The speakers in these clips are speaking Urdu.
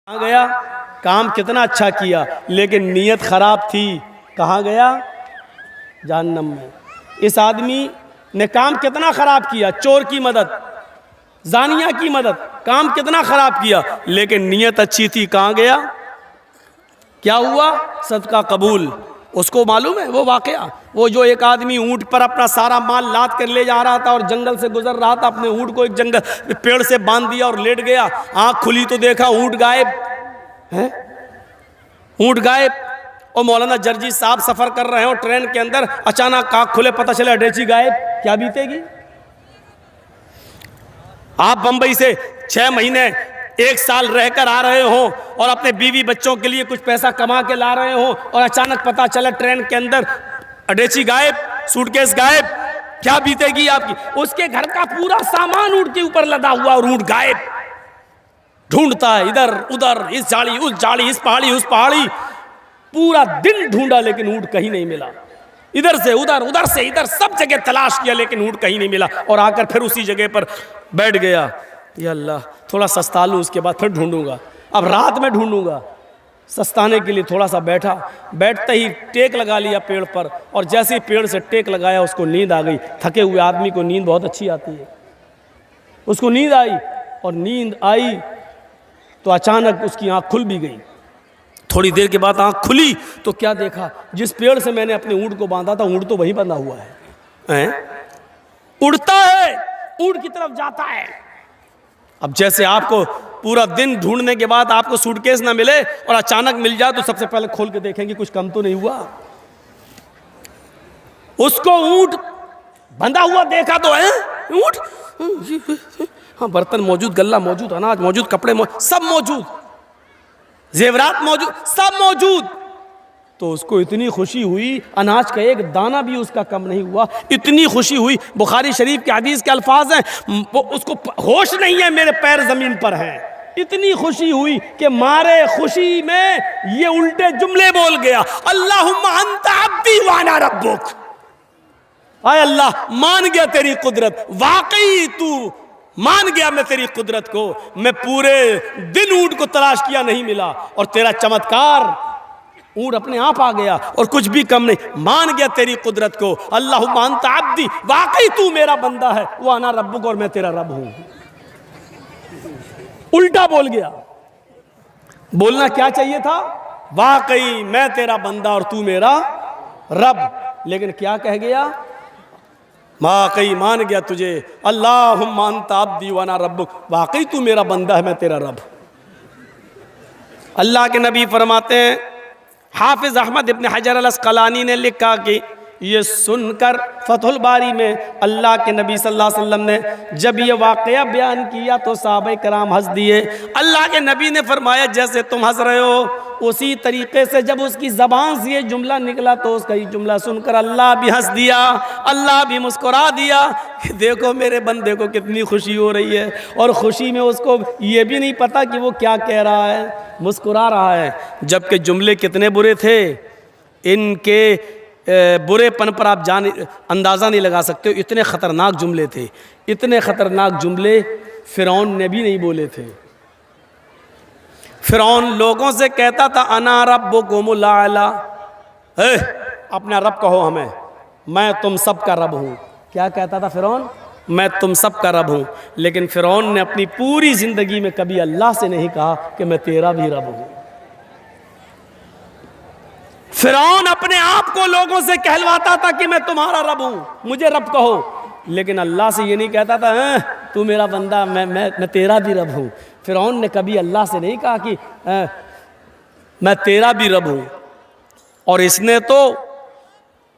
کہاں گیا؟ کام کتنا اچھا کیا لیکن نیت خراب تھی، کہاں گیا؟ جہنم میں۔ اس آدمی نے کام کتنا خراب کیا، چور کی مدد، زانیہ کی مدد، کام کتنا خراب کیا لیکن نیت اچھی تھی، کہاں گیا؟ کیا ہوا؟ صدقہ قبول۔ اس کو معلوم ہے وہ واقعہ، وہ جو ایک آدمی اونٹ پر اپنا سارا مال لاد کر لے جا رہا تھا اور جنگل سے گزر رہا تھا، اپنے اونٹ کو ایک جنگل پیڑ سے باندھ دیا اور لیٹ گیا، آنکھ کھلی تو دیکھا اونٹ غائب ہے، اونٹ غائب۔ اور مولانا جرجی صاحب سفر کر رہے ہیں اور ٹرین کے اندر اچانک آنکھ کھلے پتہ چلا اڈیچی غائب، کیا بیتے گی؟ آپ بمبئی سے 6 مہینے 1 سال رہ کر آ رہے ہوں اور اپنے بیوی بچوں کے لیے کچھ پیسہ کما کے لا رہے ہوں اور اچانک پتہ چلا ٹرین کے اندر اڈیچی غائب، سوٹ کیس غائب، کیا بیتے گی آپ کی؟ اس کے گھر کا پورا سامان اونٹ کے اوپر لدا ہوا اور اونٹ غائب، ڈھونڈتا ہے ادھر ادھر، اس جھاڑی اس جھاڑی، اس پہاڑی اس پہاڑی، پورا دن ڈھونڈا لیکن اونٹ کہیں نہیں ملا، ادھر سے ادھر ادھر سے ادھر سب جگہ تلاش کیا لیکن اونٹ کہیں نہیں ملا، اور آ کر پھر اسی جگہ پر بیٹھ گیا، یا اللہ تھوڑا سستا لوں اس کے بعد پھر ڈھونڈوں گا، اب رات میں ڈھونڈوں گا۔ سستانے کے لیے تھوڑا سا بیٹھا، بیٹھتے ہی ٹیک لگا لیا پیڑ پر، اور جیسے ہی پیڑ سے ٹیک لگایا اس کو نیند آ گئی۔ تھکے ہوئے آدمی کو نیند بہت اچھی آتی ہے، اس کو نیند آئی، اور نیند آئی تو اچانک اس کی آنکھ کھل بھی گئی۔ تھوڑی دیر کے بعد آنکھ کھلی تو کیا دیکھا؟ جس پیڑ سے میں نے اپنے اونٹ کو باندھا تھا اونٹ تو وہی بندھا ہوا ہے، اڑتا ہے، اونٹ کی طرف جاتا ہے۔ اب جیسے آپ کو پورا دن ڈھونڈنے کے بعد آپ کو سوٹ کیس نہ ملے اور اچانک مل جائے تو سب سے پہلے کھول کے دیکھیں گے کچھ کم تو نہیں ہوا۔ اس کو اونٹ بندھا ہوا دیکھا تو ہے، اونٹ ہاں، برتن موجود، گلہ موجود، اناج موجود، کپڑے موجود، سب موجود، زیورات موجود، سب موجود۔ تو اس کو اتنی خوشی ہوئی، اناج کا ایک دانہ بھی اس کا کم نہیں ہوا، اتنی خوشی ہوئی۔ بخاری شریف کے حدیث کے الفاظ ہیں، اس کو ہوش نہیں ہے میرے پیر زمین پر ہیں، اتنی خوشی ہوئی کہ مارے خوشی میں یہ الٹے جملے بول گیا، اللہم انت عبدی وانا ربک، اے اللہ مان گیا تیری قدرت، واقعی تو مان گیا میں تیری قدرت کو، میں پورے دن اونٹ کو تلاش کیا نہیں ملا، اور تیرا چمتکار اونٹ اپنے آپ آ گیا اور کچھ بھی کم نہیں، مان گیا تیری قدرت کو، اللہم انت عبدی، واقعی تو میرا بندہ ہے، وانا ربک، اور میں تیرا رب ہوں۔ الٹا بول گیا، بولنا کیا چاہیے تھا؟ واقعی میں تیرا بندہ اور تو میرا رب، لیکن کیا کہہ گیا؟ واقعی مان گیا تجھے، اللہم انت عبدی وانا ربک، واقعی تو میرا بندہ ہے میں تیرا رب۔ اللہ کے نبی فرماتے ہیں، حافظ احمد ابن حجر العسقلانی نے لکھا کہ یہ سن کر فتح الباری میں اللہ کے نبی صلی اللہ علیہ وسلم نے جب یہ واقعہ بیان کیا تو صحابہ کرام ہنس دیے۔ اللہ کے نبی نے فرمایا جیسے تم ہنس رہے ہو اسی طریقے سے جب اس کی زبان سے یہ جملہ نکلا تو اس کا یہ جملہ سن کر اللہ بھی ہنس دیا، اللہ بھی مسکرا دیا کہ دیکھو میرے بندے کو کتنی خوشی ہو رہی ہے، اور خوشی میں اس کو یہ بھی نہیں پتا کہ وہ کیا کہہ رہا ہے، مسکرا رہا ہے۔ جبکہ جملے کتنے برے تھے، ان کے برے پن پر آپ اندازہ نہیں لگا سکتے، اتنے خطرناک جملے تھے، اتنے خطرناک جملے فرعون نے بھی نہیں بولے تھے۔ فرعون لوگوں سے کہتا تھا انا ربکم الاعلی، اپنا رب کہو ہمیں، میں تم سب کا رب ہوں۔ کیا کہتا تھا فرعون؟ میں تم سب کا رب ہوں۔ لیکن فرعون نے اپنی پوری زندگی میں کبھی اللہ سے نہیں کہا کہ میں تیرا بھی رب ہوں۔ فرعون اپنے آپ کو لوگوں سے کہلواتا تھا کہ میں تمہارا رب ہوں، مجھے رب کہو، لیکن اللہ سے یہ نہیں کہتا تھا تو میرا بندہ، میں تیرا بھی رب ہوں۔ فرعون نے کبھی اللہ سے نہیں کہا کہ میں تیرا بھی رب ہوں، اور اس نے تو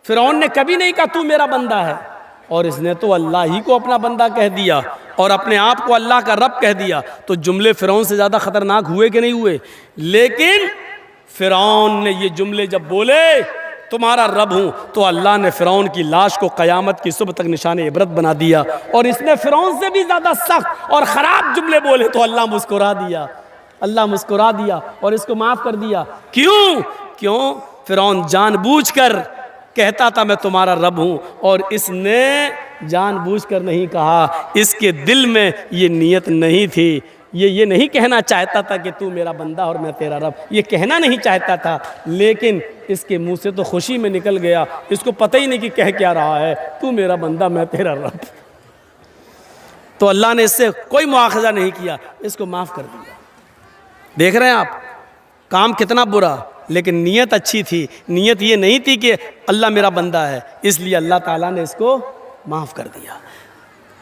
فرعون نے کبھی نہیں کہا تو میرا بندہ ہے، اور اس نے تو اللہ ہی کو اپنا بندہ کہہ دیا اور اپنے آپ کو اللہ کا رب کہہ دیا۔ تو جملے فرعون سے زیادہ خطرناک ہوئے کہ نہیں ہوئے؟ لیکن فرعون نے یہ جملے جب بولے تمہارا رب ہوں تو اللہ نے فرعون کی لاش کو قیامت کی صبح تک نشان عبرت بنا دیا، اور اس نے فرعون سے بھی زیادہ سخت اور خراب جملے بولے تو اللہ مسکرا دیا، اللہ مسکرا دیا اور اس کو معاف کر دیا۔ کیوں؟ فرعون جان بوجھ کر کہتا تھا میں تمہارا رب ہوں، اور اس نے جان بوجھ کر نہیں کہا، اس کے دل میں یہ نیت نہیں تھی، یہ نہیں کہنا چاہتا تھا کہ تو میرا بندہ اور میں تیرا رب، یہ کہنا نہیں چاہتا تھا، لیکن اس کے منہ سے تو خوشی میں نکل گیا، اس کو پتہ ہی نہیں کہ کہہ کیا رہا ہے، تو میرا بندہ میں تیرا رب۔ تو اللہ نے اس سے کوئی مواخذہ نہیں کیا، اس کو معاف کر دیا۔ دیکھ رہے ہیں آپ کام کتنا برا، لیکن نیت اچھی تھی، نیت یہ نہیں تھی کہ اللہ میرا بندہ ہے، اس لیے اللہ تعالیٰ نے اس کو معاف کر دیا۔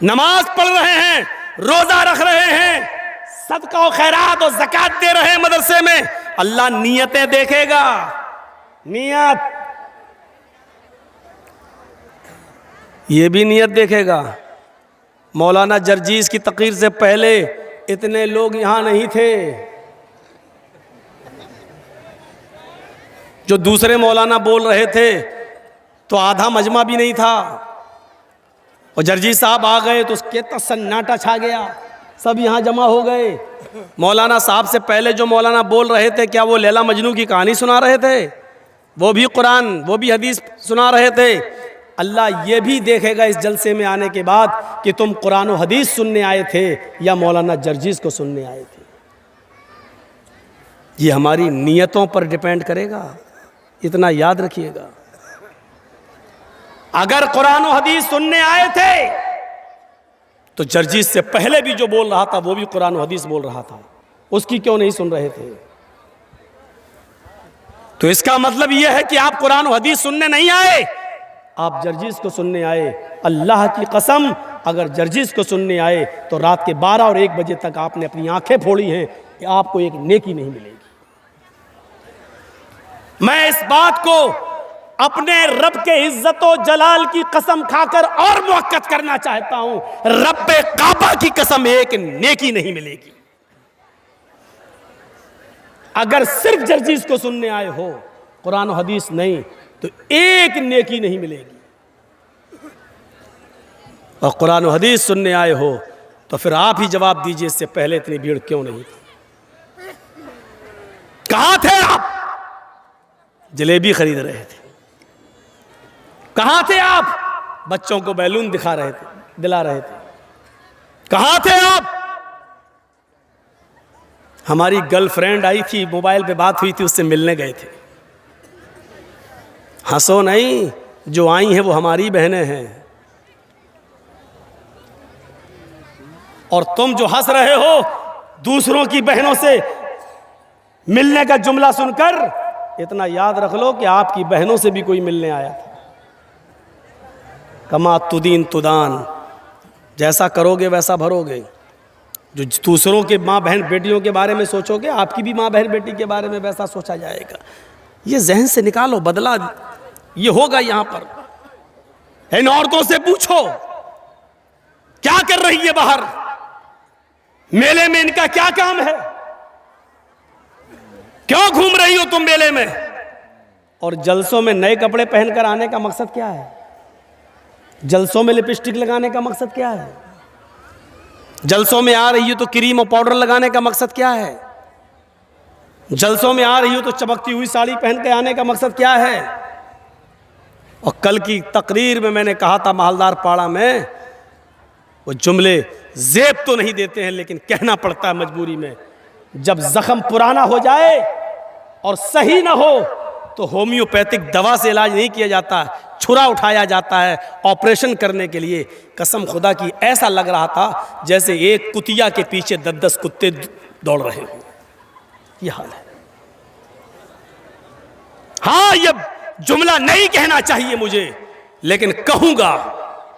نماز پڑھ رہے ہیں، روزہ رکھ رہے ہیں، صدقہ و خیرات و زکوٰۃ دے رہے ہیں مدرسے میں، اللہ نیتیں دیکھے گا، نیت، یہ بھی نیت دیکھے گا۔ مولانا جرجیز کی تقریر سے پہلے اتنے لوگ یہاں نہیں تھے، جو دوسرے مولانا بول رہے تھے تو آدھا مجمع بھی نہیں تھا، اور جرجیز صاحب آ گئے تو اس کے سناٹا چھا گیا، سب یہاں جمع ہو گئے۔ مولانا صاحب سے پہلے جو مولانا بول رہے تھے، کیا وہ لیلا مجنو کی کہانی سنا رہے تھے؟ وہ بھی قرآن، وہ بھی حدیث سنا رہے تھے۔ اللہ یہ بھی دیکھے گا اس جلسے میں آنے کے بعد کہ تم قرآن و حدیث سننے آئے تھے یا مولانا جرجیز کو سننے آئے تھے۔ یہ ہماری نیتوں پر ڈیپینڈ کرے گا، اتنا یاد رکھیے گا۔ اگر قرآن و حدیث سننے آئے تھے تو جرجیز سے پہلے بھی جو بول رہا تھا وہ بھی قرآن و حدیث بول رہا تھا، اس کی کیوں نہیں سن رہے تھے؟ تو اس کا مطلب یہ ہے کہ آپ قرآن و حدیث سننے نہیں آئے، آپ جرجیز کو سننے آئے۔ اللہ کی قسم اگر جرجیز کو سننے آئے تو رات کے 12 اور 1 بجے تک آپ نے اپنی آنکھیں پھوڑی ہیں کہ آپ کو ایک نیکی نہیں ملے گی۔ میں اس بات کو اپنے رب کے عزت و جلال کی قسم کھا کر اور مؤکد کرنا چاہتا ہوں، رب کعبہ کی قسم ایک نیکی نہیں ملے گی۔ اگر صرف جرجیز کو سننے آئے ہو، قرآن و حدیث نہیں، تو ایک نیکی نہیں ملے گی۔ اور قرآن و حدیث سننے آئے ہو تو پھر آپ ہی جواب دیجئے اس سے پہلے اتنی بھیڑ کیوں نہیں تھی؟ کہاں تھے آپ؟ جلیبی خرید رہے تھے۔ کہاں تھے آپ؟ بچوں کو بیلون دلا رہے تھے۔ کہاں تھے آپ؟ ہماری گرل فرینڈ آئی تھی، موبائل پہ بات ہوئی تھی، اس سے ملنے گئے تھے۔ ہنسو نہیں، جو آئی ہیں وہ ہماری بہنیں ہیں، اور تم جو ہنس رہے ہو دوسروں کی بہنوں سے ملنے کا جملہ سن کر، اتنا یاد رکھ لو کہ آپ کی بہنوں سے بھی کوئی ملنے آیا تھا۔ کما تدین تدان، جیسا کرو گے ویسا بھرو گے۔ جو دوسروں کے ماں بہن بیٹیوں کے بارے میں سوچو گے، آپ کی بھی ماں بہن بیٹی کے بارے میں ویسا سوچا جائے گا۔ یہ ذہن سے نکالو، بدلا یہ ہوگا یہاں پر۔ ان عورتوں سے پوچھو کیا کر رہی ہے باہر، میلے میں ان کا کیا کام ہے، کیوں گھوم رہی ہو تم میلے میں، اور جلسوں میں نئے کپڑے پہن کر آنے کا مقصد کیا ہے؟ جلسوں میں لپسٹک لگانے کا مقصد کیا ہے؟ جلسوں میں آ رہی ہو تو کریم اور پاؤڈر لگانے کا مقصد کیا ہے؟ جلسوں میں آ رہی ہو تو چمکتی ہوئی ساڑی پہن کے آنے کا مقصد کیا ہے؟ اور کل کی تقریر میں میں نے کہا تھا محلدار پاڑا میں، وہ جملے زیب تو نہیں دیتے ہیں لیکن کہنا پڑتا ہے مجبوری میں، جب زخم پرانا ہو جائے اور صحیح نہ ہو تو ہومیوپیتھک دوا سے علاج نہیں کیا جاتا، چھرا اٹھایا جاتا ہے آپریشن کرنے کے لیے۔ قسم خدا کی ایسا لگ رہا تھا جیسے ایک کتیا کے پیچھے 10 کتے دوڑ رہے ہوں، یہ حال ہے۔ ہاں یہ جملہ نہیں کہنا چاہیے مجھے، لیکن کہوں گا،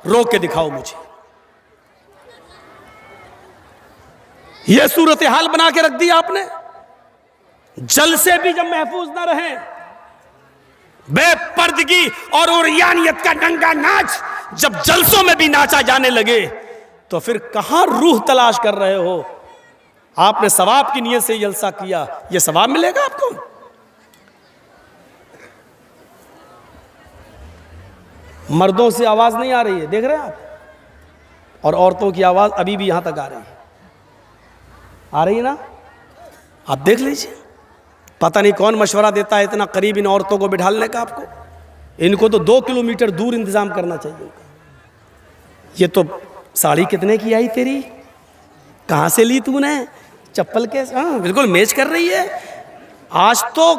رو کے دکھاؤ مجھے۔ یہ صورتحال بنا کے رکھ دی آپ نے۔ جلسے بھی جب محفوظ نہ رہیں، بے پردگی اور عریانیت کا ننگا ناچ جب جلسوں میں بھی ناچا جانے لگے تو پھر کہاں روح تلاش کر رہے ہو؟ آپ نے ثواب کی نیت سے جلسہ کیا، یہ ثواب ملے گا آپ کو؟ مردوں سے آواز نہیں آ رہی ہے، دیکھ رہے ہیں آپ، اور عورتوں کی آواز ابھی بھی یہاں تک آ رہی ہے، آ رہی ہے نا؟ آپ دیکھ لیجئے، پتہ نہیں کون مشورہ دیتا ہے اتنا قریب ان عورتوں کو بٹھالنے کا آپ کو۔ ان کو تو 2 کلومیٹر دور انتظام کرنا چاہیے۔ یہ تو ساڑی کتنے کی آئی تیری؟ کہاں سے لی تو نے؟ چپل کے بالکل میچ کر رہی ہے. آج تو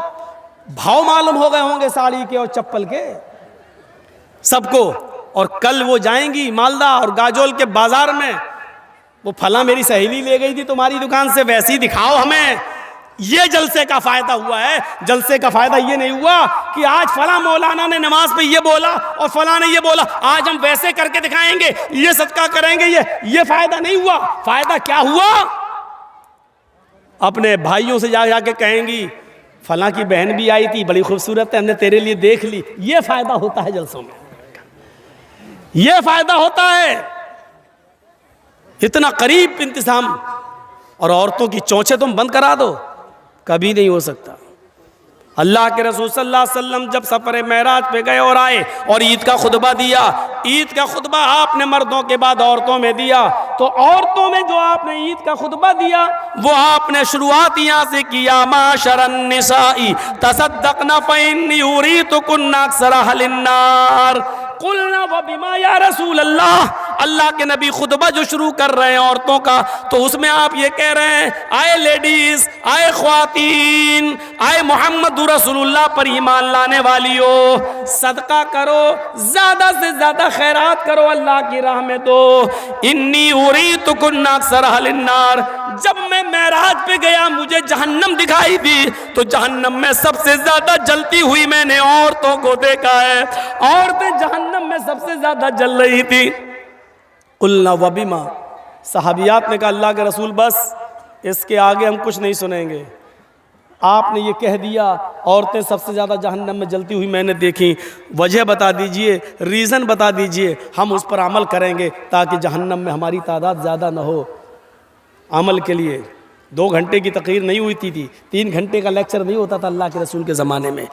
بھاؤ معلوم ہو گئے ہوں گے ساڑی کے اور چپل کے سب کو. اور کل وہ جائیں گی مالدہ اور گاجول کے بازار میں, وہ پھلاں میری سہیلی لے گئی تھی تمہاری دکان سے, ویسی دکھاؤ ہمیں. یہ جلسے کا فائدہ ہوا ہے. جلسے کا فائدہ یہ نہیں ہوا کہ آج فلاں مولانا نے نماز پہ یہ بولا اور فلاں نے یہ بولا, آج ہم ویسے کر کے دکھائیں گے, یہ صدقہ کریں گے. یہ فائدہ نہیں ہوا. فائدہ کیا ہوا؟ اپنے بھائیوں سے جا کے کہیں گی فلاں کی بہن بھی آئی تھی, بڑی خوبصورت ہے, ہم نے تیرے لیے دیکھ لی. یہ فائدہ ہوتا ہے جلسوں میں, یہ فائدہ ہوتا ہے. اتنا قریب انتظام. اور عورتوں کی چونچیں تم بند کرا دو, کبھی نہیں ہو سکتا. اللہ کے رسول صلی اللہ علیہ وسلم جب سفر معراج پہ گئے اور آئے اور عید کا خطبہ دیا, عید کا خطبہ آپ نے مردوں کے بعد عورتوں میں دیا, تو عورتوں میں جو آپ نے عید کا خطبہ دیا وہ آپ نے شروعات یہاں سے کیا, معاشر النساء تصدقن فإنی أُوریتکن اکثر اہل النار. قلنا وبما یا رسول اللہ. اللہ کے نبی خطبہ جو شروع کر رہے ہیں عورتوں کا, تو اس میں آپ یہ کہہ رہے ہیں, آئے لیڈیز, آئے خواتین, آئے محمد رسول اللہ پر ایمان لانے والیو, صدقہ کرو, زیادہ سے زیادہ خیرات کرو, اللہ کی راہ میں دو. انی اُوریتکن اکثر اہل النار. جب میں معراج پہ گیا مجھے جہنم دکھائی دی, تو جہنم میں سب سے زیادہ جلتی ہوئی میں نے عورتوں کو دیکھا ہے. عورتیں جہنم میں سب سے زیادہ جل رہی تھی. قلنا وبما. صحابیات نے کہا اللہ کے رسول بس اس کے آگے ہم کچھ نہیں سنیں گے. آپ نے یہ کہہ دیا عورتیں سب سے زیادہ جہنم میں جلتی ہوئی میں نے دیکھی, وجہ بتا دیجئے, ریزن بتا دیجئے, ہم اس پر عمل کریں گے تاکہ جہنم میں ہماری تعداد زیادہ نہ ہو. عمل کے لیے 2 گھنٹے کی تقریر نہیں ہوئی تھی, 3 گھنٹے کا لیکچر نہیں ہوتا تھا اللہ کے رسول کے زمانے میں.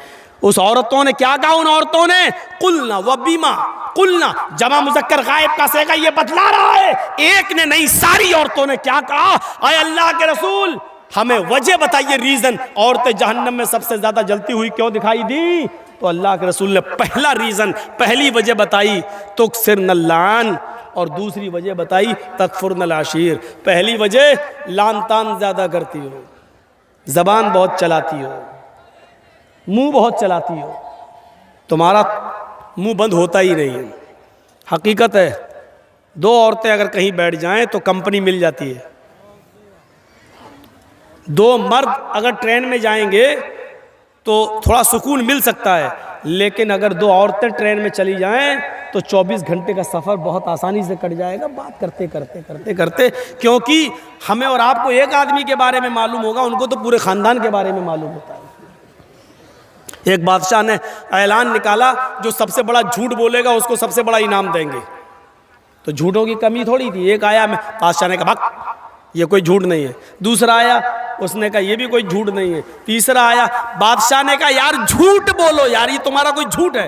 اس عورتوں نے کیا کہا؟ ان عورتوں نے قلنا وبما. قلنا جمع مذکر غائب کا صیغہ یہ بتلا رہا ہے, ایک نے نہیں ساری عورتوں نے کیا کہا, اے اللہ کے رسول ہمیں وجہ بتائیے, ریزن, عورتیں جہنم میں سب سے زیادہ جلتی ہوئی کیوں دکھائی دی؟ تو اللہ کے رسول نے پہلا ریزن, پہلی وجہ بتائی تکثرن اللعن, اور دوسری وجہ بتائی تکفرن العشیر. پہلی وجہ لان تان زیادہ کرتی ہو, زبان بہت چلاتی ہو, منہ بہت چلاتی ہو, تمہارا منہ بند ہوتا ہی نہیں ہے. حقیقت ہے 2 عورتیں اگر کہیں بیٹھ جائیں تو کمپنی مل جاتی ہے. 2 مرد اگر ٹرین میں جائیں گے تو تھوڑا سکون مل سکتا ہے, لیکن اگر 2 عورتیں ٹرین میں چلی جائیں تو 24 گھنٹے کا سفر بہت آسانی سے کٹ جائے گا, بات کرتے کرتے کرتے کرتے. کیونکہ ہمیں اور آپ کو ایک آدمی کے بارے میں معلوم ہوگا, ان کو تو پورے خاندان کے بارے میں معلوم ہوتا ہے. ایک بادشاہ نے اعلان نکالا جو سب سے بڑا جھوٹ بولے گا اس کو سب سے بڑا انعام دیں گے. تو جھوٹوں کی کمی تھوڑی تھی. ایک آیا, میں بادشاہ نے کہا بھگ یہ کوئی جھوٹ نہیں ہے. دوسرا آیا, اس نے کہا یہ بھی کوئی جھوٹ نہیں ہے. تیسرا آیا, بادشاہ نے کہا یار جھوٹ بولو یار, یہ تمہارا کوئی جھوٹ ہے,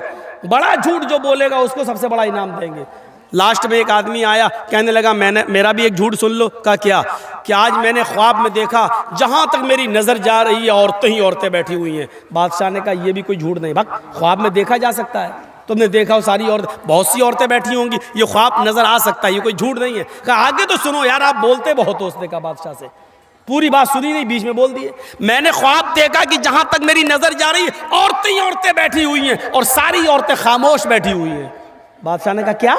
بڑا جھوٹ جو بولے گا اس کو سب سے بڑا انعام دیں گے. لاسٹ میں ایک آدمی آیا, کہنے لگا میرا بھی ایک جھوٹ سن لو. کہا کیا؟ کہ آج میں نے خواب میں دیکھا جہاں تک میری نظر جا رہی ہے عورتیں ہی عورتیں بیٹھی ہوئی ہیں. بادشاہ نے کہا یہ بھی کوئی جھوٹ نہیں. بھگ خواب میں دیکھا جا سکتا ہے, تم نے دیکھا ساری عورتیں, بہت سی عورتیں بیٹھی ہوں گی, یہ خواب نظر آ سکتا ہے, یہ کوئی جھوٹ نہیں ہے. کہا آگے تو سنو یار, آپ بولتے بہت ہو. اس نے کہا بادشاہ سے پوری بات سنی نہیں, بیچ میں بول دیے. میں نے خواب دیکھا کہ جہاں تک میری نظر جا رہی ہے عورتیں ہی عورتیں بیٹھی ہوئی ہیں اور ساری عورتیں خاموش بیٹھی ہوئی ہیں. بادشاہ نے کہا کیا؟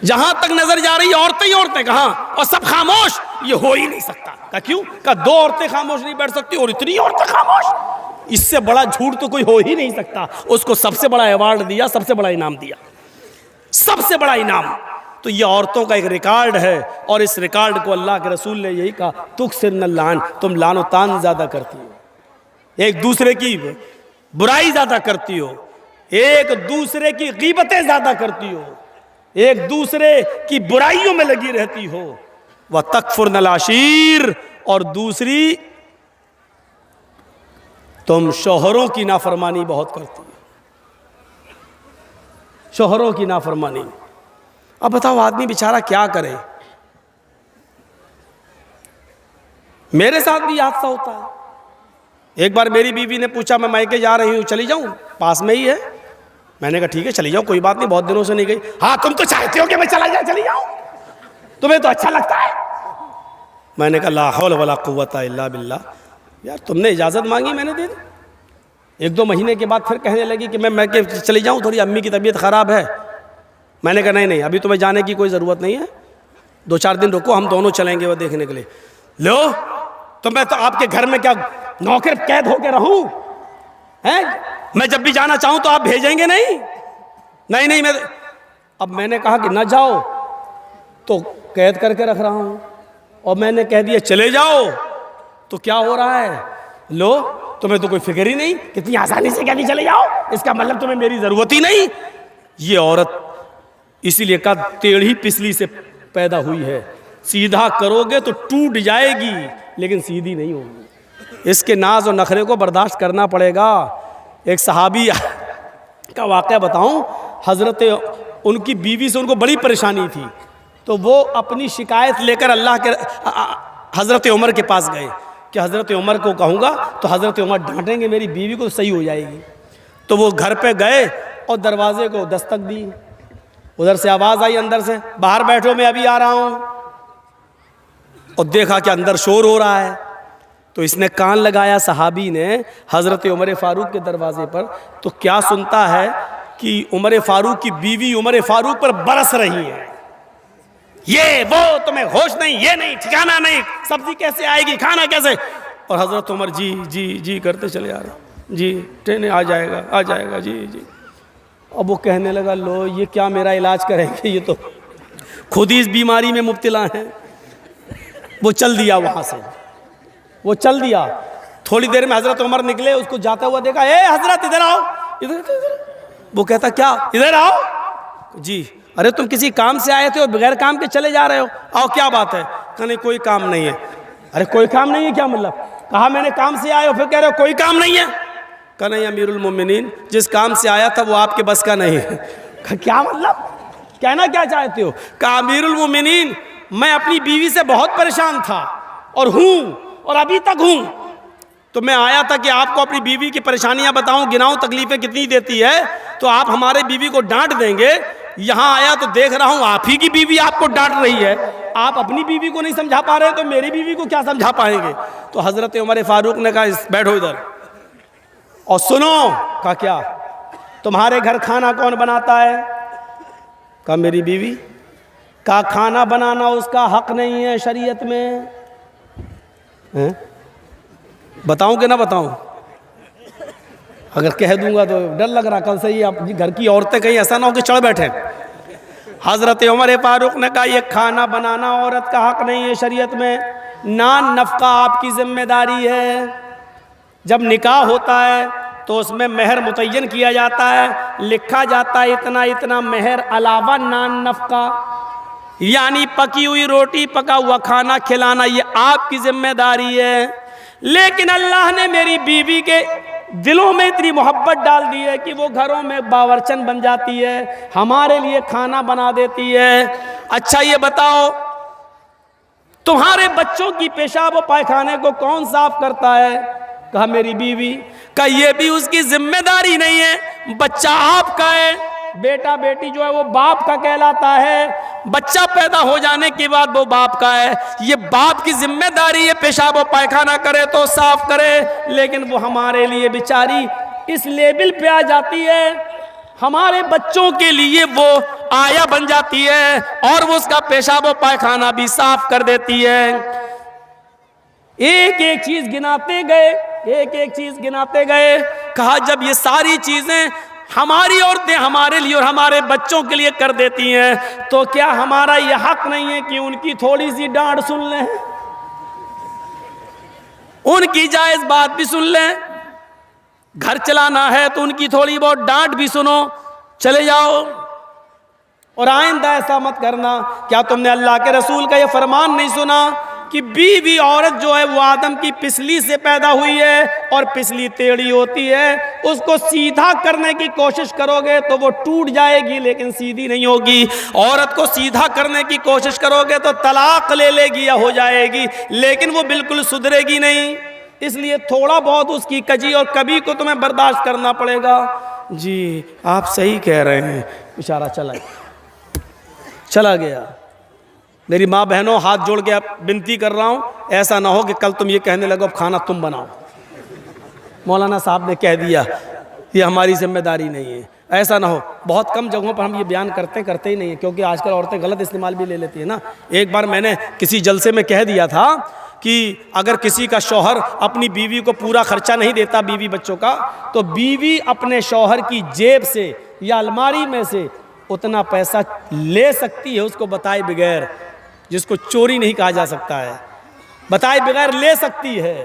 جہاں تک نظر جا رہی عورتیں ہی عورتیں, کہاں, اور سب خاموش, یہ ہو ہی نہیں سکتا. کہا کیوں؟ کہا 2 عورتیں خاموش نہیں بیٹھ سکتی اور اتنی عورتیں خاموش, اس سے بڑا جھوٹ تو کوئی ہو ہی نہیں سکتا. اس کو سب سے بڑا ایوارڈ دیا, سب سے بڑا انعام دیا, سب سے بڑا انعام. تو یہ عورتوں کا ایک ریکارڈ ہے, اور اس ریکارڈ کو اللہ کے رسول نے یہی کہا تکثرن اللعن, تم لعن و تان زیادہ کرتی ہو, ایک دوسرے کی برائی زیادہ کرتی ہو, ایک دوسرے کی غیبتیں زیادہ کرتی ہو, ایک دوسرے کی برائیوں میں لگی رہتی ہو. وَتَكْفُرْنَ الْعَشِيرَ, اور دوسری تم شوہروں کی نافرمانی بہت کرتی ہو, شوہروں کی نافرمانی. اب بتاؤ آدمی بیچارہ کیا کرے؟ میرے ساتھ بھی حادثہ ہوتا ہے. ایک بار میری بیوی نے پوچھا میں مائکے جا رہی ہوں, چلی جاؤں, پاس میں ہی ہے. میں نے کہا ٹھیک ہے چلی جاؤ, کوئی بات نہیں, بہت دنوں سے نہیں گئی. ہاں تم تو چاہتے ہو کہ میں چلی جاؤں, تمہیں تو اچھا لگتا ہے. میں نے کہا لا حول ولا قوت الا باللہ. یار تم نے اجازت مانگی, میں نے دے دی. 1-2 مہینے کے بعد پھر کہنے لگی کہ میں کہ چلی جاؤں, تھوڑی امی کی طبیعت خراب ہے. میں نے کہا نہیں ابھی تمہیں جانے کی کوئی ضرورت نہیں ہے, 2-4 دن رکو, ہم دونوں چلیں گے وہ دیکھنے کے لیے. لو تو میں تو آپ کے گھر میں کیا نوکر قید ہو کے رہوں ہیں؟ میں جب بھی جانا چاہوں تو آپ بھیجیں گے نہیں؟ نہیں میں اب میں نے کہا کہ نہ جاؤ تو قید کر کے رکھ رہا ہوں, اور میں نے کہہ دیا چلے جاؤ تو کیا ہو رہا ہے؟ لو تمہیں تو کوئی فکر ہی نہیں, کتنی آسانی سے کہتی چلے جاؤ, اس کا مطلب تمہیں میری ضرورت ہی نہیں. یہ عورت اسی لیے کہا ٹیڑھی پسلی سے پیدا ہوئی ہے, سیدھا کرو گے تو ٹوٹ جائے گی لیکن سیدھی نہیں ہوگی. اس کے ناز اور نخرے کو برداشت کرنا پڑے گا. ایک صحابی کا واقعہ بتاؤں, حضرت ان کی بیوی سے ان کو بڑی پریشانی تھی, تو وہ اپنی شکایت لے کر اللہ کے حضرت عمر کے پاس گئے کہ حضرت عمر کو کہوں گا تو حضرت عمر ڈانٹیں گے میری بیوی کو, صحیح ہو جائے گی. تو وہ گھر پہ گئے اور دروازے کو دستک دی. ادھر سے آواز آئی اندر سے, باہر بیٹھو میں ابھی آ رہا ہوں. اور دیکھا کہ اندر شور ہو رہا ہے, تو اس نے کان لگایا صحابی نے حضرت عمر فاروق کے دروازے پر, تو کیا سنتا ہے کہ عمر فاروق کی بیوی عمر فاروق پر برس رہی ہے, یہ وہ تمہیں ہوش نہیں, یہ نہیں, ٹھکانا نہیں, سبزی کیسے آئے گی, کھانا کیسے. اور حضرت عمر جی جی جی کرتے چلے آ رہے, جی ٹرین آ جائے گا جی جی. اب وہ کہنے لگا لو یہ کیا میرا علاج کریں گے, یہ تو خود ہی اس بیماری میں مبتلا ہیں. وہ چل دیا وہاں سے, وہ چل دیا. تھوڑی دیر میں حضرت عمر نکلے, اس کو جاتا ہوا دیکھا, اے حضرت ادھر آؤ, ادھر. وہ کہتا کیا, ادھر آؤ. جی ارے تم کسی کام سے آئے تھے اور بغیر کام کے چلے جا رہے ہو, آؤ کیا بات ہے. کہا نہیں کوئی کام نہیں ہے. ارے کوئی کام نہیں ہے کیا مطلب؟ کہا میں نے کام سے آئے ہو پھر کہہ رہے ہو کوئی کام نہیں ہے. کہا نہیں امیر المومنین جس کام سے آیا تھا وہ آپ کے بس کا نہیں ہے. کہا کیا مطلب, کہنا کیا چاہتے ہو؟ کہا امیر المومنین میں اپنی بیوی سے بہت پریشان تھا اور ہوں اور ابھی تک ہوں, تو میں آیا تھا کہ آپ کو اپنی بیوی کی پریشانیاں بتاؤں, گناؤں تکلیفیں کتنی دیتی ہے, تو آپ ہمارے بیوی کو ڈانٹ دیں گے. یہاں آیا تو دیکھ رہا ہوں آپ ہی کی بیوی آپ کو ڈانٹ رہی ہے, آپ اپنی بیوی کو نہیں سمجھا پا رہے تو میری بیوی کو کیا سمجھا پائیں گے. تو حضرت عمر فاروق نے کہا بیٹھو ادھر اور سنو. کہا کیا؟ تمہارے گھر کھانا کون بناتا ہے؟ کہا میری بیوی. کہا کھانا بنانا اس کا حق نہیں ہے شریعت میں. بتاؤں کہ نہ بتاؤں؟ اگر کہہ دوں گا تو ڈر لگ رہا کل سے ہی آپ گھر کی عورتیں کہیں ایسا نہ ہو کہ چڑھ بیٹھیں. حضرت عمر فاروق نے کہا یہ کھانا بنانا عورت کا حق نہیں ہے شریعت میں, نان نفقہ آپ کی ذمہ داری ہے. جب نکاح ہوتا ہے تو اس میں مہر متعین کیا جاتا ہے, لکھا جاتا ہے اتنا اتنا مہر علاوہ نان نفقہ, یعنی پکی ہوئی روٹی پکا ہوا کھانا کھلانا یہ آپ کی ذمہ داری ہے. لیکن اللہ نے میری بیوی کے دلوں میں اتنی محبت ڈال دی ہے کہ وہ گھروں میں باورچن بن جاتی ہے, ہمارے لیے کھانا بنا دیتی ہے. اچھا یہ بتاؤ تمہارے بچوں کی پیشاب و پائخانے کو کون صاف کرتا ہے؟ کہا میری بیوی. کہا یہ بھی اس کی ذمہ داری نہیں ہے, بچہ آپ کا ہے. بیٹا بیٹی جو ہے وہ باپ کا کہلاتا ہے, بچہ پیدا ہو جانے کے بعد وہ باپ کا ہے. یہ باپ کی ذمہ داری ہے پیشاب و پائخانہ کرے تو صاف کرے, لیکن وہ ہمارے لیے بیچاری اس لیبل پہ آ جاتی ہے, ہمارے بچوں کے لیے وہ آیا بن جاتی ہے اور وہ اس کا پیشاب و پائخانہ بھی صاف کر دیتی ہے. ایک ایک چیز گناتے گئے, ایک ایک چیز گناتے گئے. کہا جب یہ ساری چیزیں ہماری عورتیں ہمارے لیے اور ہمارے بچوں کے لیے کر دیتی ہیں تو کیا ہمارا یہ حق نہیں ہے کہ ان کی تھوڑی سی ڈانٹ سن لیں, ان کی جائز بات بھی سن لیں؟ گھر چلانا ہے تو ان کی تھوڑی بہت ڈانٹ بھی سنو, چلے جاؤ. اور آئندہ ایسا مت کرنا. کیا تم نے اللہ کے رسول کا یہ فرمان نہیں سنا کہ بیوی عورت جو ہے وہ آدم کی پسلی سے پیدا ہوئی ہے اور پسلی ٹیڑھی ہوتی ہے, اس کو سیدھا کرنے کی کوشش کرو گے تو وہ ٹوٹ جائے گی لیکن سیدھی نہیں ہوگی. عورت کو سیدھا کرنے کی کوشش کرو گے تو طلاق لے لے گی یا ہو جائے گی, لیکن وہ بالکل سدھرے گی نہیں. اس لیے تھوڑا بہت اس کی کجی اور کبھی کو تمہیں برداشت کرنا پڑے گا. جی آپ صحیح کہہ رہے ہیں. بیچارہ چلا گیا. میری ماں بہنوں ہاتھ جوڑ کے بنتی کر رہا ہوں، ایسا نہ ہو کہ کل تم یہ کہنے لگو اب کھانا تم بناؤ، مولانا صاحب نے کہہ دیا، یہ ہماری ذمہ داری نہیں ہے، ایسا نہ ہو۔ بہت کم جگہوں پر ہم یہ بیان کرتے ہی نہیں ہیں، کیونکہ آج کل عورتیں غلط استعمال بھی لے لیتی ہیں نا۔ ایک بار میں نے کسی جلسے میں کہہ دیا تھا کہ اگر کسی کا شوہر اپنی بیوی کو پورا خرچہ نہیں دیتا بیوی بچوں کا، تو بیوی اپنے شوہر کی جیب سے یا الماری میں سے اتنا پیسہ لے سکتی ہے، اس کو بتائے بغیر، جس کو چوری نہیں کہا جا سکتا ہے، بتائے بغیر لے سکتی ہے،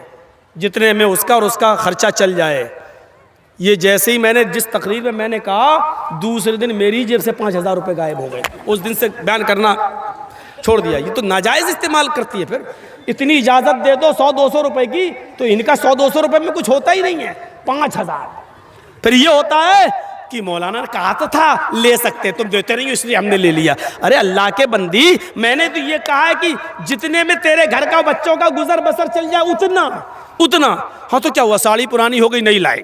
جتنے میں اس کا اور اس کا خرچہ چل جائے۔ یہ جیسے ہی میں نے جس تقریر میں نے کہا، دوسرے دن میری جیب سے 5,000 روپے غائب ہو گئے۔ اس دن سے بیان کرنا چھوڑ دیا۔ یہ تو ناجائز استعمال کرتی ہے۔ پھر اتنی اجازت دے دو 100-200 روپے کی، تو ان کا 100-200 روپے میں کچھ ہوتا ہی نہیں ہے، 5,000۔ پھر یہ ہوتا ہے کہ مولانا نے کہا تو تھا لے سکتے، تم دیتے نہیں ہو اس لیے ہم نے لے لیا۔ ارے اللہ کے بندی، میں نے تو یہ کہا ہے کہ جتنے میں تیرے گھر کا بچوں کا گزر بسر چل جائے اتنا۔ ہاں تو کیا ہوا، ساڑی پرانی ہو گئی نہیں لائے،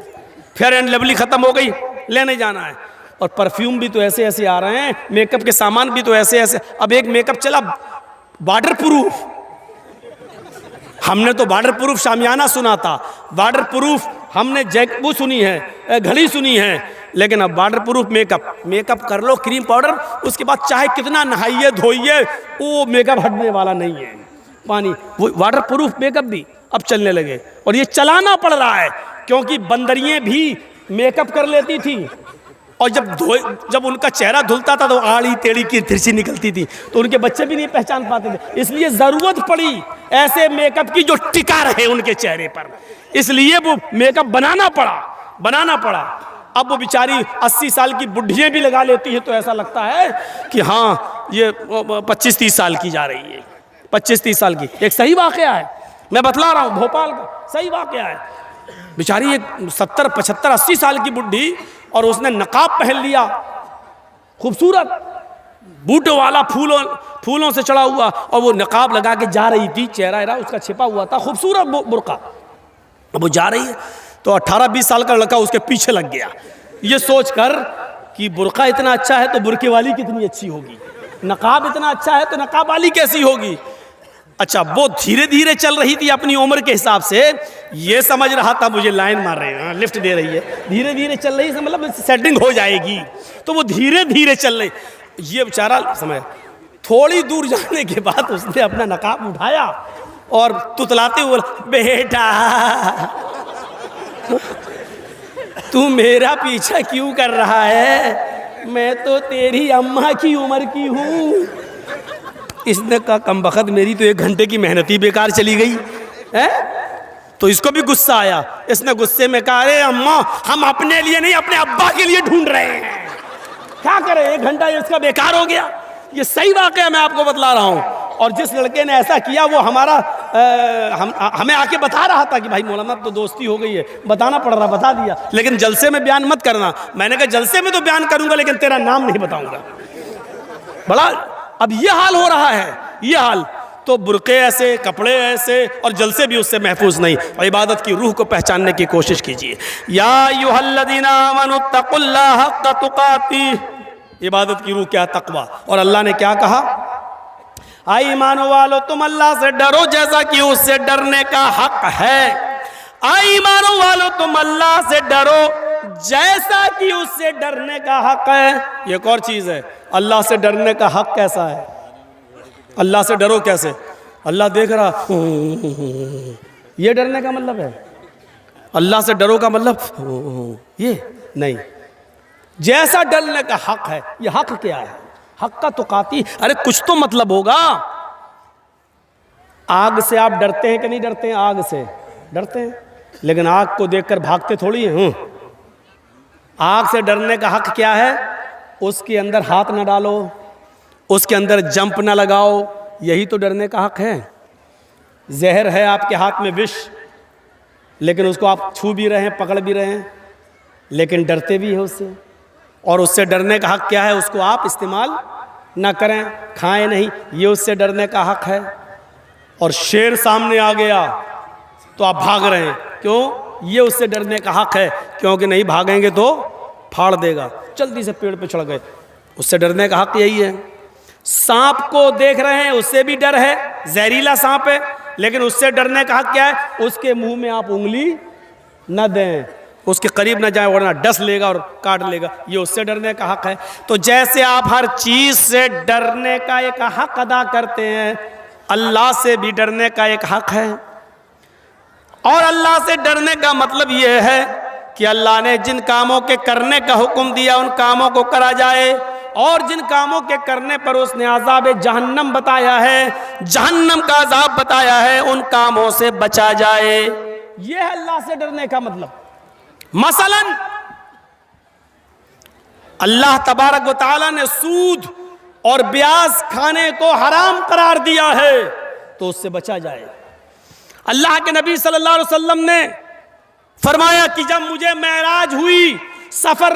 فیئر اینڈ لولی ختم ہو گئی لینے جانا ہے، اور پرفیوم بھی تو ایسے آ رہے ہیں، میک اپ کے سامان بھی تو ایسے۔ اب ایک میک اپ چلا واٹر پروف، ہم نے تو واٹر پروف شامیانہ سنا تھا، واٹر پروف ہم نے وہ سنی ہے، گھڑی سنی ہے، لیکن اب واٹر پروف میک اپ کر لو، کریم پاؤڈر، اس کے بعد چاہے کتنا نہائیے دھوئیے وہ میک اپ ہٹنے والا نہیں ہے۔ پانی وہ واٹر پروف میک اپ بھی اب چلنے لگے، اور یہ چلانا پڑ رہا ہے، کیونکہ بندریاں بھی میک اپ کر لیتی تھی، اور جب ان کا چہرہ دھلتا تھا تو آڑی ٹیڑھی کی ترچی نکلتی تھی، تو ان کے بچے بھی نہیں پہچان پاتے تھے۔ اس لیے ضرورت پڑی ایسے میک اپ کی جو ٹکا رہے ان کے چہرے پر، اس لیے وہ میک اپ بنانا پڑا۔ اب وہ بیچاری 80 سال کی بڈھیاں بھی لگا لیتی ہے، تو ایسا لگتا ہے کہ ہاں یہ 25-30 سال کی جا رہی ہے، 25-30 سال کی۔ ایک صحیح واقعہ ہے، میں بتلا رہا ہوں، بھوپال کا صحیح واقعہ ہے۔ بیچاری ایک 70-75-80 سال کی بڈھی، اور اس نے نقاب پہن لیا، خوبصورت بوٹے والا، پھولوں سے چڑھا ہوا، اور وہ نقاب لگا کے جا رہی تھی، چہرہ اس کا چھپا ہوا تھا، خوبصورت برقع۔ اب وہ جا رہی ہے تو 18-20 سال کا لڑکا اس کے پیچھے لگ گیا، یہ سوچ کر کہ برقع اتنا اچھا ہے تو برقع والی کتنی اچھی ہوگی، نقاب اتنا اچھا ہے تو نقاب والی کیسی ہوگی۔ اچھا، وہ دھیرے دھیرے چل رہی تھی اپنی عمر کے حساب سے، یہ سمجھ رہا تھا مجھے لائن مار رہے ہیں، لفٹ دے رہی ہے، دھیرے دھیرے چل رہی ہے، مطلب سیٹنگ ہو جائے گی، تو وہ دھیرے دھیرے چل رہی۔ یہ بیچارہ سمجھ، تھوڑی دور جانے کے بعد اس نے اپنا نقاب اٹھایا اور تتلاتے ہوئے بولا، بیٹا تو میرا پیچھا کیوں کر رہا ہے، میں تو تیری اماں کی عمر کی ہوں۔ اس نے کہا کمبخت، میری تو 1 گھنٹے کی محنت ہی بیکار چلی گئی ہے۔ تو اس کو بھی غصہ آیا، اس نے غصے میں کہا، ارے اماں، ہم اپنے لیے نہیں اپنے ابا کے لیے ڈھونڈ رہے ہیں، کیا کریں، 1 گھنٹہ اس کا بیکار ہو گیا۔ یہ صحیح واقعہ میں آپ کو بتلا رہا ہوں، اور جس لڑکے نے ایسا کیا وہ ہمیں آ کے بتا رہا تھا کہ بھائی مولانا تو دوستی ہو گئی ہے، بتانا پڑ رہا، بتا دیا، لیکن جلسے میں بیان مت کرنا۔ میں نے کہا جلسے میں تو بیان کروں گا لیکن تیرا نام نہیں بتاؤں گا۔ بڑا اب یہ حال ہو رہا ہے، یہ حال تو برقعے ایسے، کپڑے ایسے، اور جلسے بھی اس سے محفوظ نہیں۔ اور عبادت کی روح کو پہچاننے کی کوشش کیجیے۔ یا ایھا الذین آمنوا اتقوا اللہ حق تقاتہ، عبادت کی روح کیا؟ تقوی۔ اور اللہ نے کیا کہا؟ اے ایمان والو تم اللہ سے ڈرو جیسا کہ اس سے ڈرنے کا حق ہے۔ اے ایمان والو تم اللہ سے ڈرو جیسا کہ اس سے ڈرنے کا حق ہے۔ یہ ایک اور چیز ہے، اللہ سے ڈرنے کا حق کیسا ہے؟ اللہ سے ڈرو کیسے؟ اللہ دیکھ رہا، یہ ڈرنے کا مطلب ہے؟ اللہ سے ڈرو کا مطلب یہ نہیں، جیسا ڈرنے کا حق ہے۔ یہ حق کیا ہے؟ حق کا تقاتی، ارے کچھ تو مطلب ہوگا۔ آگ سے آپ ڈرتے ہیں کہ نہیں ڈرتے ہیں؟ آگ سے ڈرتے ہیں، لیکن آگ کو دیکھ کر بھاگتے تھوڑی ہیں۔ آگ سے ڈرنے کا حق کیا ہے؟ اس کے اندر ہاتھ نہ ڈالو، اس کے اندر جمپ نہ لگاؤ، یہی تو ڈرنے کا حق ہے۔ زہر ہے آپ کے ہاتھ میں، وش، لیکن اس کو آپ چھو بھی رہے ہیں، پکڑ بھی رہے ہیں، لیکن ڈرتے بھی ہیں اس سے۔ اور اس سے ڈرنے کا حق کیا ہے؟ اس کو آپ استعمال نہ کریں، کھائیں نہیں، یہ اس سے ڈرنے کا حق ہے۔ اور شیر سامنے آ گیا تو آپ بھاگ رہے ہیں، کیوں؟ یہ اس سے ڈرنے کا حق ہے، کیونکہ نہیں بھاگیں گے تو پھاڑ دے گا۔ جلدی سے پیڑ پہ چڑھ گئے، اس سے ڈرنے کا حق یہی ہے۔ سانپ کو دیکھ رہے ہیں اس سے بھی ڈر ہے، زہریلا سانپ ہے، لیکن اس سے ڈرنے کا حق کیا ہے؟ اس کے منہ میں آپ انگلی نہ دیں، اس کے قریب نہ جائیں ورنہ ڈس لے گا اور کاٹ لے گا، یہ اس سے ڈرنے کا حق ہے۔ تو جیسے آپ ہر چیز سے ڈرنے کا ایک حق ادا کرتے ہیں، اللہ سے بھی ڈرنے کا ایک حق ہے۔ اور اللہ سے ڈرنے کا مطلب یہ ہے کہ اللہ نے جن کاموں کے کرنے کا حکم دیا ان کاموں کو کرا جائے، اور جن کاموں کے کرنے پر اس نے عذاب جہنم بتایا ہے، جہنم کا عذاب بتایا ہے، ان کاموں سے بچا جائے۔ یہ ہے اللہ سے ڈرنے کا مطلب۔ مثلا اللہ تبارک و تعالیٰ نے سود اور بیاج کھانے کو حرام قرار دیا ہے تو اس سے بچا جائے۔ اللہ کے نبی صلی اللہ علیہ وسلم نے فرمایا کہ جب مجھے معراج ہوئی، سفر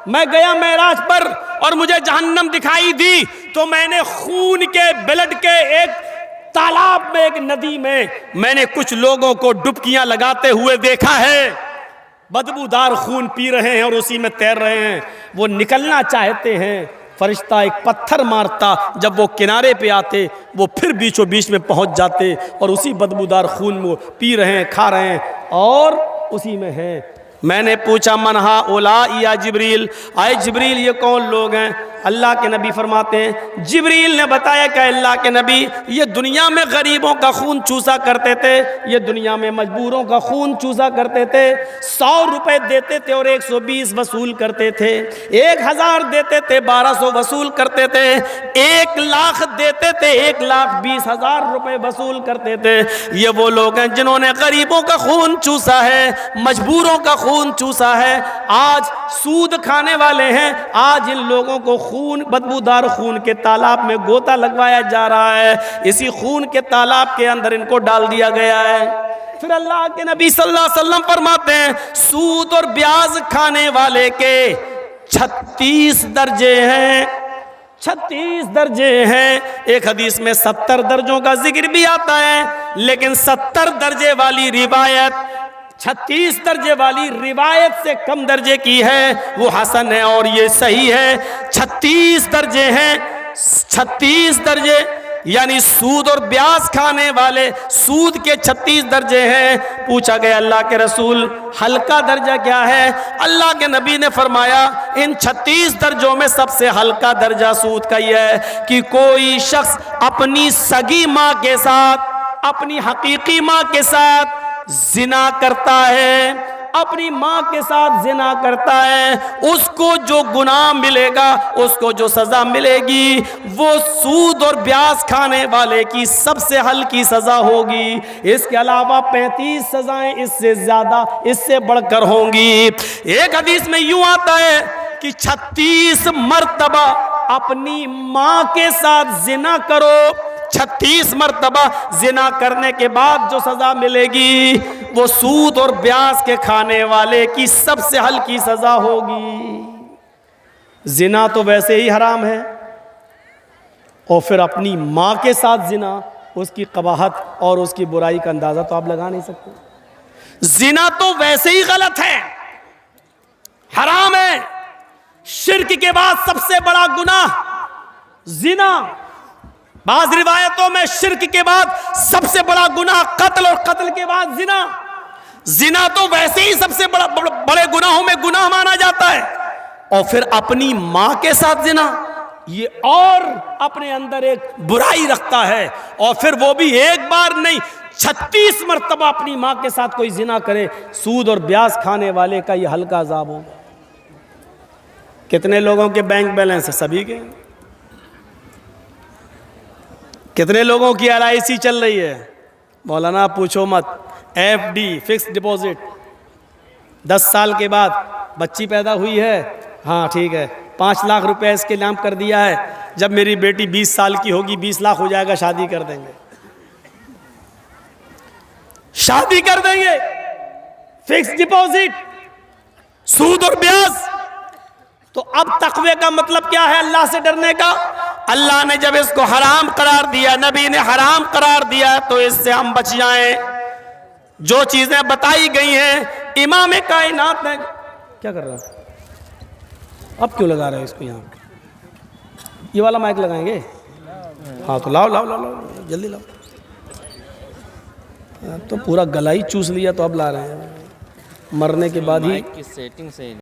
میں گیا معراج پر اور مجھے جہنم دکھائی دی تو میں نے خون کے بلڈ کے ایک تالاب میں، ایک ندی میں نے کچھ لوگوں کو ڈبکیاں لگاتے ہوئے دیکھا ہے، بدبودار خون پی رہے ہیں اور اسی میں تیر رہے ہیں۔ وہ نکلنا چاہتے ہیں، فرشتہ ایک پتھر مارتا، جب وہ کنارے پہ آتے وہ پھر بیچوں بیچ میں پہنچ جاتے اور اسی بدبودار خون میں وہ پی رہے ہیں، کھا رہے ہیں اور اسی میں ہیں۔ میں نے پوچھا من ہؤلاء یا جبریل، آئے جبریل یہ کون لوگ ہیں؟ اللہ کے نبی فرماتے ہیں، جبریل نے بتایا کہ اللہ کے نبی یہ دنیا میں غریبوں کا خون چوسا کرتے تھے، یہ دنیا میں مجبوروں کا خون چوسا کرتے تھے، 100 روپے دیتے تھے اور 120 وصول کرتے تھے، 1000 دیتے تھے 1200 وصول کرتے تھے، 1 لاکھ دیتے تھے 1,20,000 روپے وصول کرتے تھے۔ یہ وہ لوگ ہیں جنہوں نے غریبوں کا خون چوسا ہے، مجبوروں کا خون چوسا ہے۔ آج سود کھانے والے ہیں، آج ان لوگوں کو بدبودار خون کے تالاب میں گوتا لگوایا جا رہا ہے، اسی خون کے تالاب کے اندر ان کو ڈال دیا گیا ہے۔ پھر اللہ کے نبی صلی اللہ علیہ وسلم فرماتے ہیں سود اور بیاج کھانے والے کے 36 درجے ہیں، 36 درجے ہیں۔ ایک حدیث میں 70 درجوں کا ذکر بھی آتا ہے، لیکن 70 درجے والی روایت 36 درجے والی روایت سے کم درجے کی ہے، وہ حسن ہے اور یہ صحیح ہے۔ 36 درجے ہیں، 36 درجے یعنی سود اور بیاج کھانے والے سود کے 36 درجے ہیں۔ پوچھا گیا اللہ کے رسول ہلکا درجہ کیا ہے؟ اللہ کے نبی نے فرمایا ان 36 درجوں میں سب سے ہلکا درجہ سود کا یہ ہے کہ کوئی شخص اپنی سگی ماں کے ساتھ، اپنی حقیقی ماں کے ساتھ زنا کرتا ہے، اپنی ماں کے ساتھ زنا کرتا ہے، اس کو جو گناہ ملے گا، اس کو جو سزا ملے گی، وہ سود اور بیاج کھانے والے کی سب سے ہلکی سزا ہوگی۔ اس کے علاوہ 35 سزائیں اس سے زیادہ، اس سے بڑھ کر ہوں گی۔ ایک حدیث میں یوں آتا ہے کہ 36 مرتبہ اپنی ماں کے ساتھ زنا کرو، 36 مرتبہ زنا کرنے کے بعد جو سزا ملے گی وہ سود اور بیاج کے کھانے والے کی سب سے ہلکی سزا ہوگی۔ زنا تو ویسے ہی حرام ہے، اور پھر اپنی ماں کے ساتھ زنا، اس کی قباحت اور اس کی برائی کا اندازہ تو آپ لگا نہیں سکتے۔ زنا تو ویسے ہی غلط ہے، حرام ہے، شرک کے بعد سب سے بڑا گناہ زنا۔ بعض روایتوں میں شرک کے بعد سب سے بڑا گناہ قتل، اور قتل کے بعد زنا۔ زنا تو ویسے ہی سب سے بڑے گناہوں میں گناہ مانا جاتا ہے، اور پھر اپنی ماں کے ساتھ زنا، یہ اور اپنے اندر ایک برائی رکھتا ہے، اور پھر وہ بھی ایک بار نہیں 36 مرتبہ اپنی ماں کے ساتھ کوئی زنا کرے، سود اور بیاج کھانے والے کا یہ ہلکا عذاب ہوگا۔ کتنے لوگوں کے بینک بیلنس ہے؟ سبھی کے۔ کتنے لوگوں کی LIC چل رہی ہے؟ مولانا پوچھو مت، FD فکس ڈپوزٹ، 10 سال کے بعد بچی پیدا ہوئی ہے، ہاں ٹھیک ہے 5 لاکھ روپے اس کے نام کر دیا ہے، جب میری بیٹی 20 سال کی ہوگی 20 لاکھ ہو جائے گا، شادی کر دیں گے، شادی کر دیں گے۔ فکس ڈپوزٹ، سود اور بیاج۔ تو اب تقوی کا مطلب کیا ہے؟ اللہ سے ڈرنے کا۔ اللہ نے جب اس کو حرام قرار دیا، نبی نے حرام قرار دیا، تو اس سے ہم بچ جائیں۔ جو چیزیں بتائی گئی ہیں امام کائنات نے، کیا کر رہا ہے اب؟ کیوں لگا رہے ہیں اس کو؟ یہاں یہ والا مائک لگائیں گے؟ ہاں تو لاؤ لاؤ لاؤ لاؤ جلدی لاؤ. تو پورا گلا ہی چوس لیا تو اب لا رہے ہیں, مرنے کے بعد ہی. کی سیٹنگ صحیح